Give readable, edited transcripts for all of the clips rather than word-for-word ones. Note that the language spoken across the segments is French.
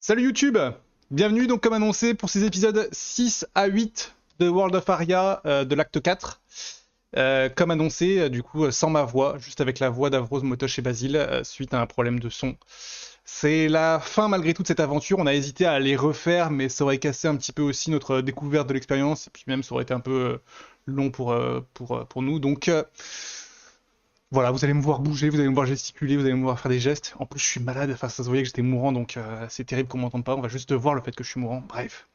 Salut YouTube! Bienvenue donc comme annoncé pour ces épisodes 6 à 8 de World of Aria de l'acte 4. Comme annoncé, du coup, sans ma voix, juste avec la voix d'Avrose, Motoche et Basile, suite à un problème de son. C'est la fin malgré toute cette aventure, on a hésité à les refaire, mais ça aurait cassé un petit peu aussi notre découverte de l'expérience, et puis même ça aurait été un peu long pour nous. Donc voilà, vous allez me voir bouger, vous allez me voir gesticuler, vous allez me voir faire des gestes. En plus, je suis malade, enfin ça se voyait que j'étais mourant, donc c'est terrible qu'on m'entende pas, on va juste voir le fait que je suis mourant, bref.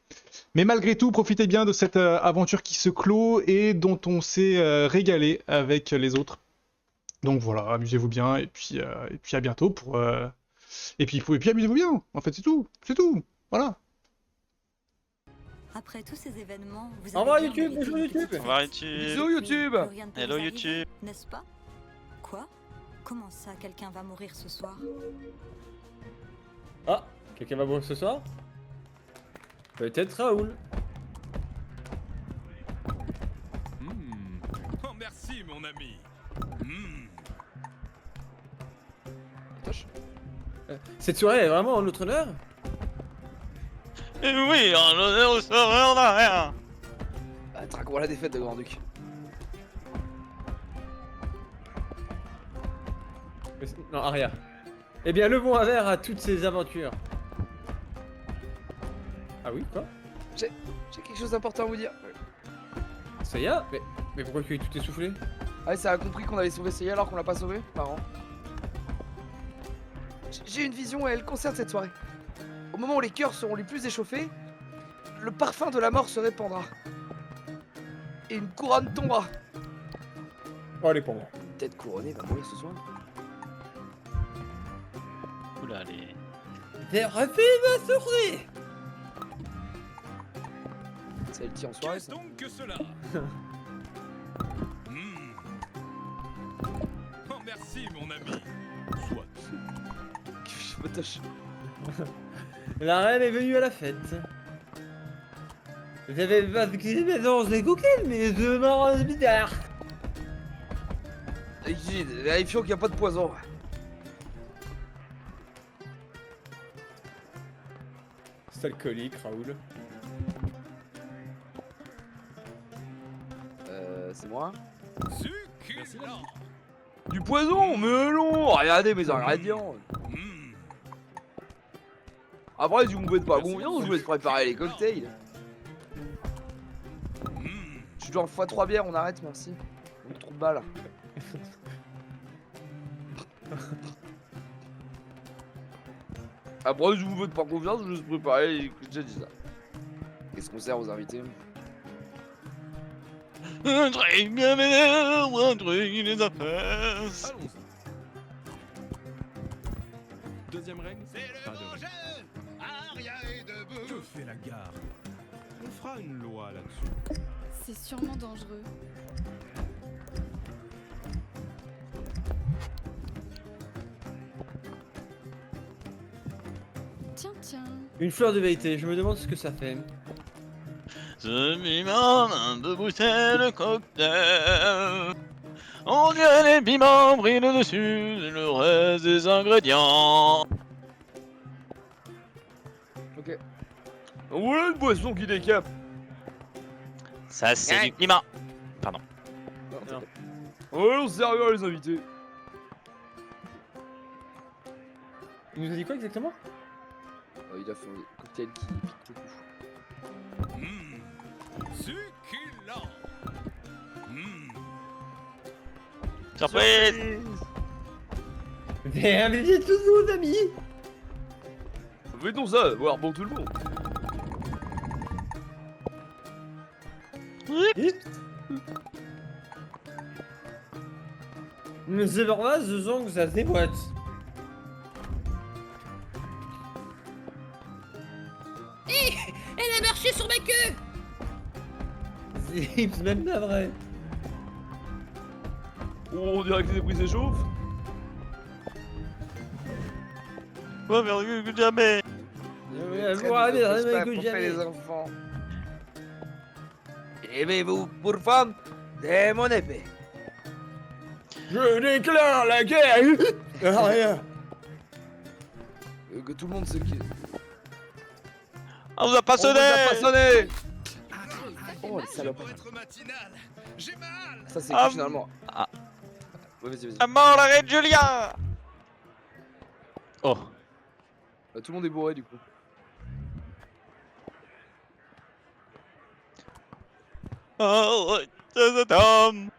Mais malgré tout, profitez bien de cette aventure qui se clôt et dont on s'est régalé avec les autres. Donc voilà, amusez-vous bien et puis à bientôt pour et puis amusez-vous bien. En fait, c'est tout. Voilà. Après tous ces événements, vous Au avez revoir bien YouTube, mérité bonjour une YouTube. petite Au revoir fête. YouTube. Bisous YouTube. Plus rien ne peut Hello vous arriver, YouTube. n'est-ce pas? Quoi? Comment ça, quelqu'un va mourir ce soir? Ah, quelqu'un va mourir ce soir? Peut-être Raoul. Oh merci mon ami. Cette soirée est vraiment en notre honneur? Et oui, en l'honneur au sauveur d'Aria. Traque-moi la défaite de Grand-Duc. Non, Aria. Eh bien, levons un verre à toutes ces aventures. Ah oui, quoi? J'ai quelque chose d'important à vous dire. Seiya? Mais pourquoi tu es tout essoufflé? Ah, ça a compris qu'on allait sauver Seiya alors qu'on l'a pas sauvé? Marrant. J'ai une vision et elle concerne cette soirée. Au moment où les cœurs seront les plus échauffés, le parfum de la mort se répandra. Et une couronne tombera. Oh, elle est pour moi. Une tête couronnée va mourir ce soir. Oula, les... J'ai refait ma souris. C'est elle tire en soirée Qu'est-ce ça. donc que cela Oh merci mon ami. Soit. Je me touche. La reine est venue à la fête. J'avais pas de maison des coquilles, mais je m'en bizarre. Vérifions qu'il n'y a pas de poison. C'est alcoolique, Raoul. C'est moi. Succulent. Du poison, melon. Regardez mes ingrédients. Après, si vous me faites pas confiance, je vous laisse préparer les cocktails. Je suis genre x3 bières, on arrête, merci. On a trop de balles. Après, si vous me faites pas confiance, je vous laisse préparer les cocktails, j'ai dit ça. Qu'est-ce qu'on sert aux invités? Un truc bien vénère, un truc les affaires. Allons-y. Deuxième règne. C'est Pas le de bon règle. jeu. Aria est debout. Que fait la garde? On fera une loi là-dessus. C'est sûrement dangereux. Tiens, tiens. Une fleur de vérité, je me demande ce que ça fait. Ce piment de bouteille de cocktail. On dirait les piments brillent dessus, c'est le reste des ingrédients. Ok. Voilà une boisson qui décape. Ça, c'est du piment. Non, Non. t'inquiète. Allons sérieux les invités. Il nous a dit quoi exactement? Il a fait un cocktail qui pique le coup. Succulent. Surprise. Bienvenue tous vos amis. Fais-nous ça, voir pour tout le monde. Monsieur Borvas, je sens que ça s'éboîte. Elle a marché sur ma queue! C'est même pas vrai. On dirait que les esprits s'échauffent. Ouais, mais que jamais. Les enfants. Aimez-vous pour femme de mon épée. Je déclare la guerre. Rien. Que tout le monde sait qui. On vous a pas On vous a sonné. pas sonné. Oh, Oh, les salopes. Votre matinale. J'ai mal. Ça, c'est Ah, finalement. ah. Ouais, vas-y, vas-y. À mort la reine Julien. Oh. Tout le monde est bourré du coup. Oh, cet homme.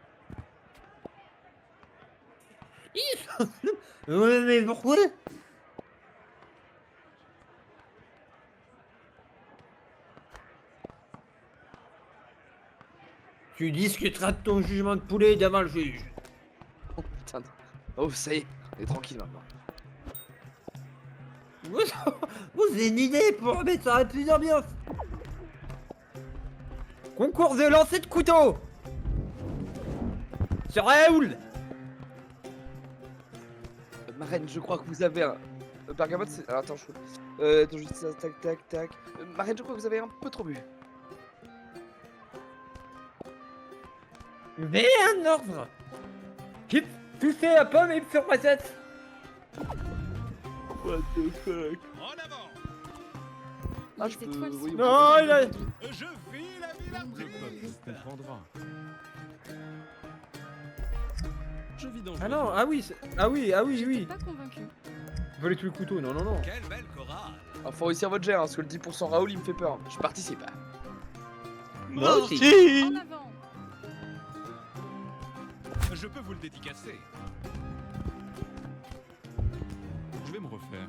Mais pourquoi? Tu discuteras de ton jugement de poulet devant le juge. Oh putain. Oh, ça y est, on est tranquille maintenant. Vous avez une idée pour mettre ça plus d'ambiance. Concours de lancer de couteau. Sur Raoul. Marraine, je crois que vous avez un. Bergamote, c'est. Alors attends, attends, juste ça, tac, tac, tac. Marraine, je crois que vous avez un peu trop bu. Mais un ordre. Hip, touchez la pomme et sur ma tête. What the fuck. En avant. Ah, Les je peux- étoiles oui, sont oui. Non, il a- Je vis la vie la Le plus. peuple comprendra. Je vis dans Ah non, ah oui, oui, J'étais oui. pas convaincu. Voler tout le couteau, non, non, non. Quelle belle chorale. Alors, faut réussir votre jet, hein, parce que le 10% Raoul il me fait peur. Je participe. Moi aussi. Merci. En avant. Je peux vous le dédicacer. Je vais me refaire.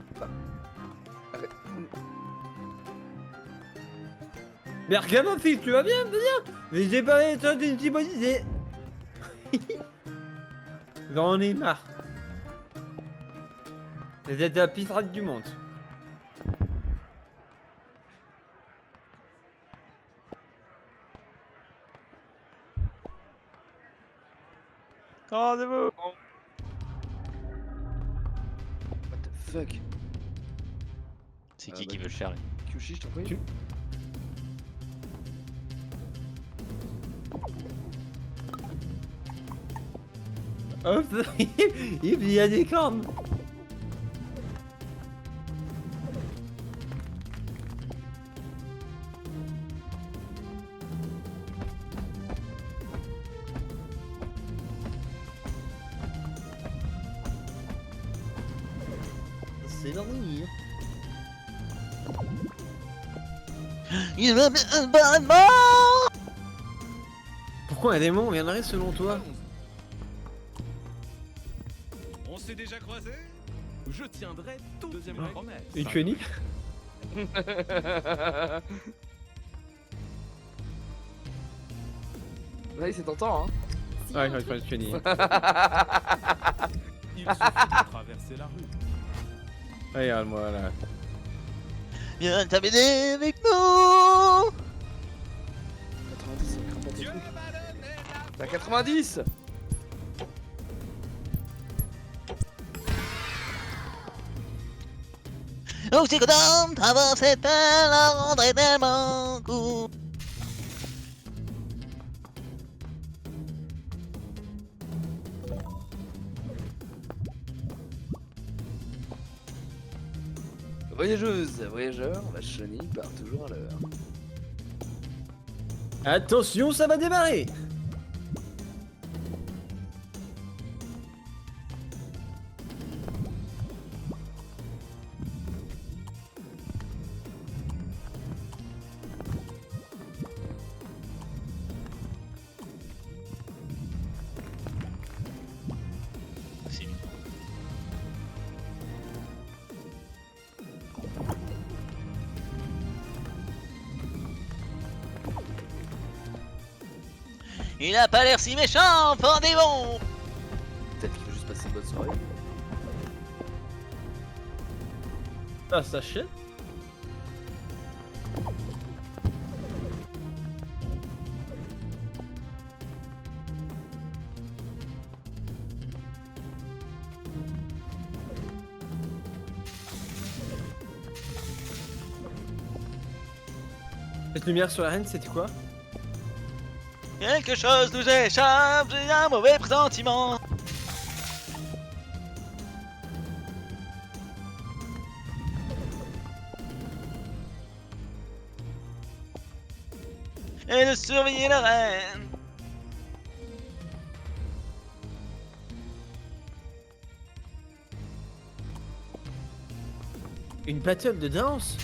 Bergamo, fils, tu vas bien, mais j'ai pas été d'une si bonne idée. J'en ai marre. Vous êtes la pirate du monde. Rendez-vous. What the fuck. C'est qui veut le faire? Kyushi, je t'en prie. Hop, il y a des cornes. C'est l'avenir. Il va bien bonne mort. Pourquoi un démon viendrait selon toi? On s'est déjà croisés? Je tiendrai toute deuxième promesse. Une quenille? Ouais, c'est tentant, hein. Si Ouais, un je vais truc- une quenille. Il suffit de traverser la rue. Regarde-moi là. Viens t'amuser avec nous. 90, ça craint pas tes Dieu trucs. m'a donné la. T'as 90. Oh, c'est content d'avoir cette peine à rendre tellement cool. Voyageuse, voyageur, la chenille part toujours à l'heure. Attention, ça va démarrer. C'est lui. Il a pas l'air si méchant, Pandémon. Peut-être qu'il veut juste passer une bonne soirée. Ah, sachez. Cette lumière sur la reine, c'était quoi? Quelque chose nous échappe, j'ai un mauvais pressentiment. et de surveiller la reine. Une battle de danse?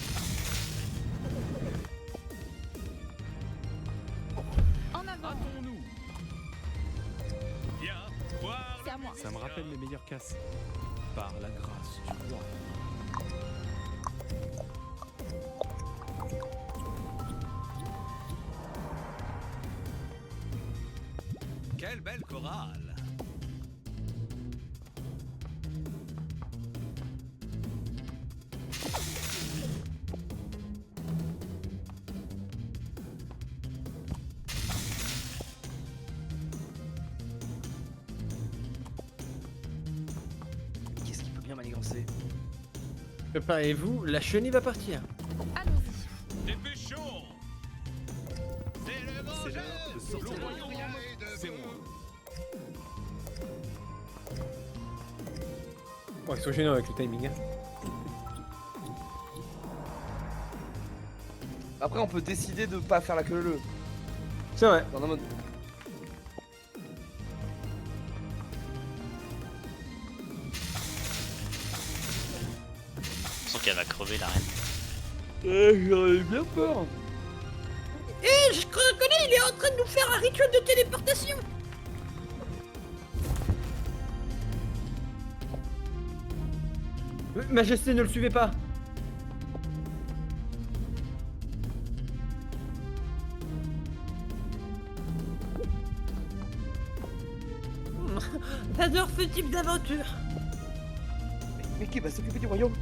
En avant. Hâtons-nous. Viens voir C'est à moi. Ça me rappelle les meilleures casses. Par la grâce du roi. Quelle belle chorale. Qu'est-ce qui peut bien manigancer? Préparez-vous, la chenille va partir. Allons-y. Dépêchons. C'est le C'est vengeur. l'heure de sortir le L'Orient lion. est C'est debout. moi. Bon, ils sont gênants avec le timing. Hein. Après, on peut décider de pas faire la queue leu. C'est vrai. Dans un mode. Je sens qu'elle va crever la reine. J'en ai bien peur. Je reconnais, il est en train de nous faire un rituel de téléportation. Majesté, ne le suivez pas. J'adore ce type d'aventure. Mais qui va s'occuper du royaume?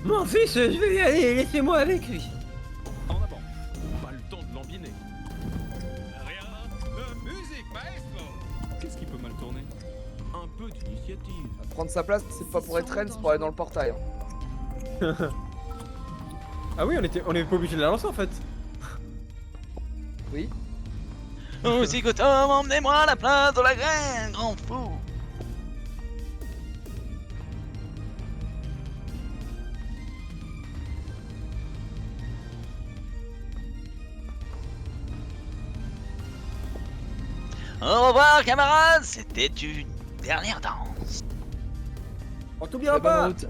Mon fils, je vais y aller, laissez-moi avec lui. En avant. Pas le temps de l'embiner. Rien. Musique, maestro. Qu'est-ce qui peut mal tourner? Un peu d'initiative. Prendre sa place, c'est pas pour être reine, c'est pour aller dans le portail. Hein. Ah oui, on est pas obligé de la lancer en fait. Oui. Oh, Zigotom, emmenez-moi à la place de la reine, grand fou. Au revoir, camarades, c'était une dernière danse. On t'oubliera La bonne pas. route.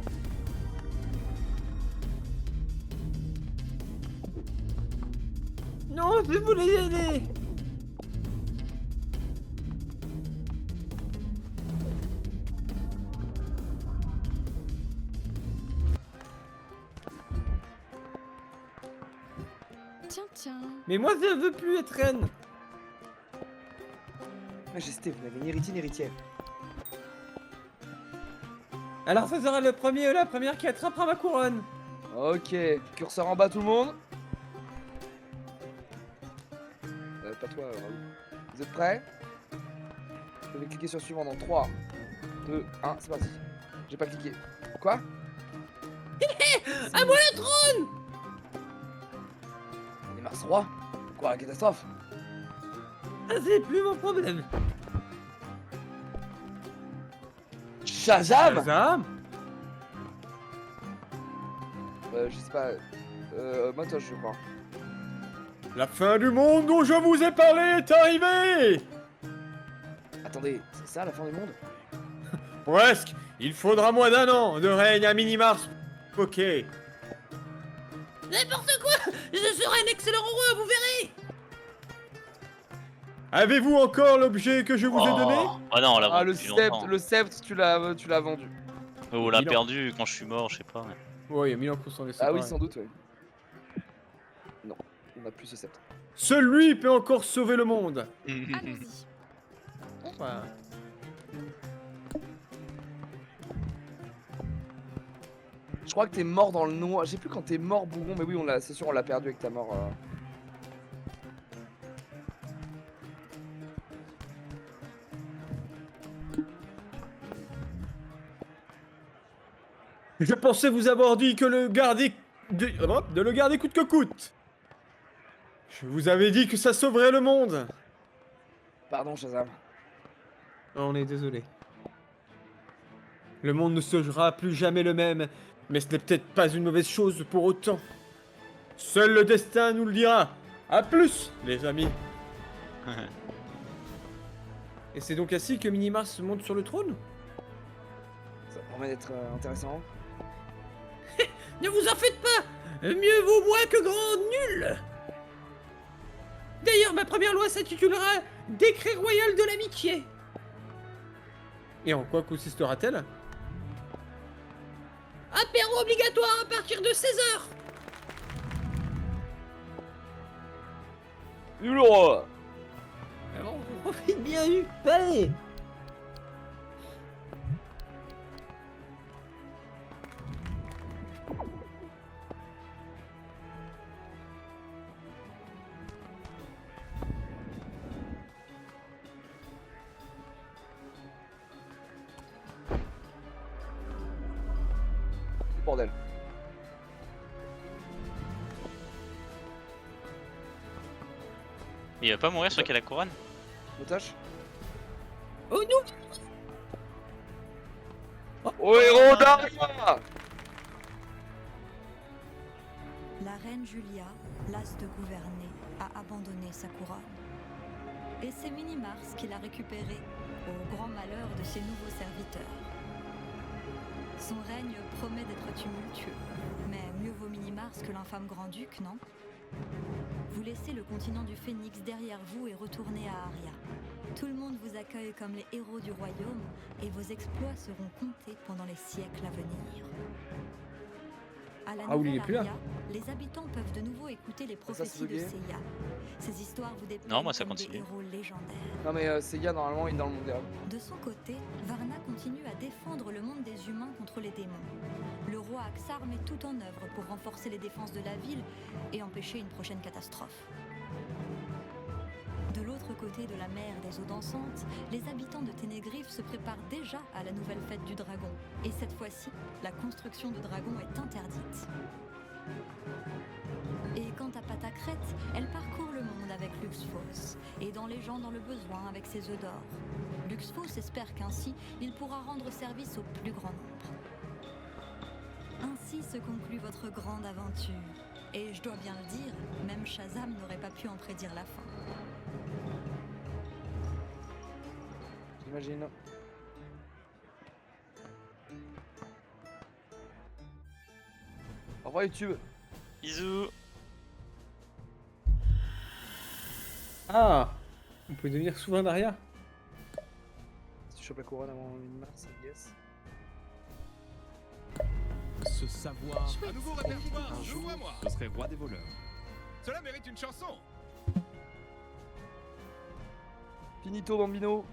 Non, je voulais y aller. Tiens. Mais moi, je veux plus être reine. Majesté, vous n'avez ni héritier ni héritière. Alors, ce sera le premier ou la première qui attrapera ma couronne. Ok, curseur en bas tout le monde. Pas toi, Raoul. Vous êtes prêts? Vous devez cliquer sur suivant dans 3, 2, 1, c'est parti. J'ai pas cliqué. Quoi? À moi le trône. Et Mars roi? Quoi, la catastrophe? Ah, c'est plus mon problème. Shazam! Shazam. Je sais pas. Motoche, je crois. La fin du monde dont je vous ai parlé est arrivée. Attendez, c'est ça la fin du monde? Presque. Il faudra moins d'un an de règne à Minimars. Ok. N'importe quoi. Je serai un excellent roi, vous verrez. Avez-vous encore l'objet que je vous ai donné? Ah non, on l'a Ah, vendu depuis longtemps. le sceptre, tu l'as vendu. On l'a Il en- perdu quand je suis mort, je sais pas. Ouais, il y a 1000 ans pour s'en laisser. Ah oui, sans doute, ouais. Non, on n'a plus ce sceptre. Seul lui peut encore sauver le monde. Allons-y. Voilà. Je crois que t'es mort dans le noir. Je sais plus quand t'es mort, Bougon, mais oui, c'est sûr, on l'a perdu avec ta mort. Je pensais vous avoir dit que le garder... de le garder coûte que coûte. Je vous avais dit que ça sauverait le monde. Pardon, Shazam. On est désolé. Le monde ne sera plus jamais le même, mais ce n'est peut-être pas une mauvaise chose pour autant. Seul le destin nous le dira. À plus, les amis. Et c'est donc ainsi que Minimars monte sur le trône? Ça promet d'être intéressant. Ne vous en faites pas. Mieux vaut moins que grand nul. D'ailleurs, ma première loi s'intitulera Décret royal de l'amitié. Et en quoi consistera-t-elle? Apéro obligatoire à partir de 16h. Le roi. On fait bien eu. Allez. Bordel. Il va pas mourir sur la couronne? Otage. Oh non. Oh héros d'Aria! La reine Julia, lasse de gouverner, a abandonné sa couronne. Et c'est Minimars qui l'a récupérée, au grand malheur de ses nouveaux serviteurs. Son règne promet d'être tumultueux, mais mieux vaut Minimars que l'infâme grand-duc, non? Vous laissez le continent du Phénix derrière vous et retournez à Aria. Tout le monde vous accueille comme les héros du royaume et vos exploits seront comptés pendant les siècles à venir. À la Raoul, il est nouvelle plus là. Aria, les habitants peuvent de nouveau écouter les prophéties de bugué. Seiya. Ces histoires vous déplacent Non, moi, ça comme des continue. héros légendaires. Non mais Seiya normalement il est dans le monde des rêves. De son côté, Varna continue à défendre le monde des humains contre les démons. Le roi Axar met tout en œuvre pour renforcer les défenses de la ville et empêcher une prochaine catastrophe. De l'autre côté de la mer des eaux dansantes, les habitants de Ténégriffe se préparent déjà à la nouvelle fête du dragon. Et cette fois-ci, la construction de dragons est interdite. Et quant à Patacrète, elle parcourt le monde avec Luxfos, aidant les gens dans le besoin avec ses œufs d'or. Luxfos espère qu'ainsi, il pourra rendre service au plus grand nombre. Ainsi se conclut votre grande aventure. Et je dois bien le dire, même Shazam n'aurait pas pu en prédire la fin. J'imagine. Au revoir YouTube. Bisous. Ah, on peut devenir souverain d'Aria. Si tu chopes la couronne avant une mars, yes. Ce savoir. Un nouveau répertoire, Un je jour, vois moi. je serai roi des voleurs. Cela mérite une chanson. Finito bambino.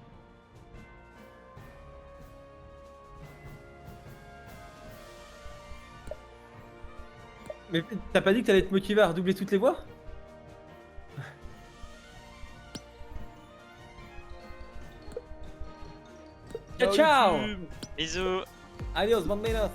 Mais t'as pas dit que t'allais te motiver à redoubler toutes les voix? Ciao ciao. Bisous. Adios, bambinos.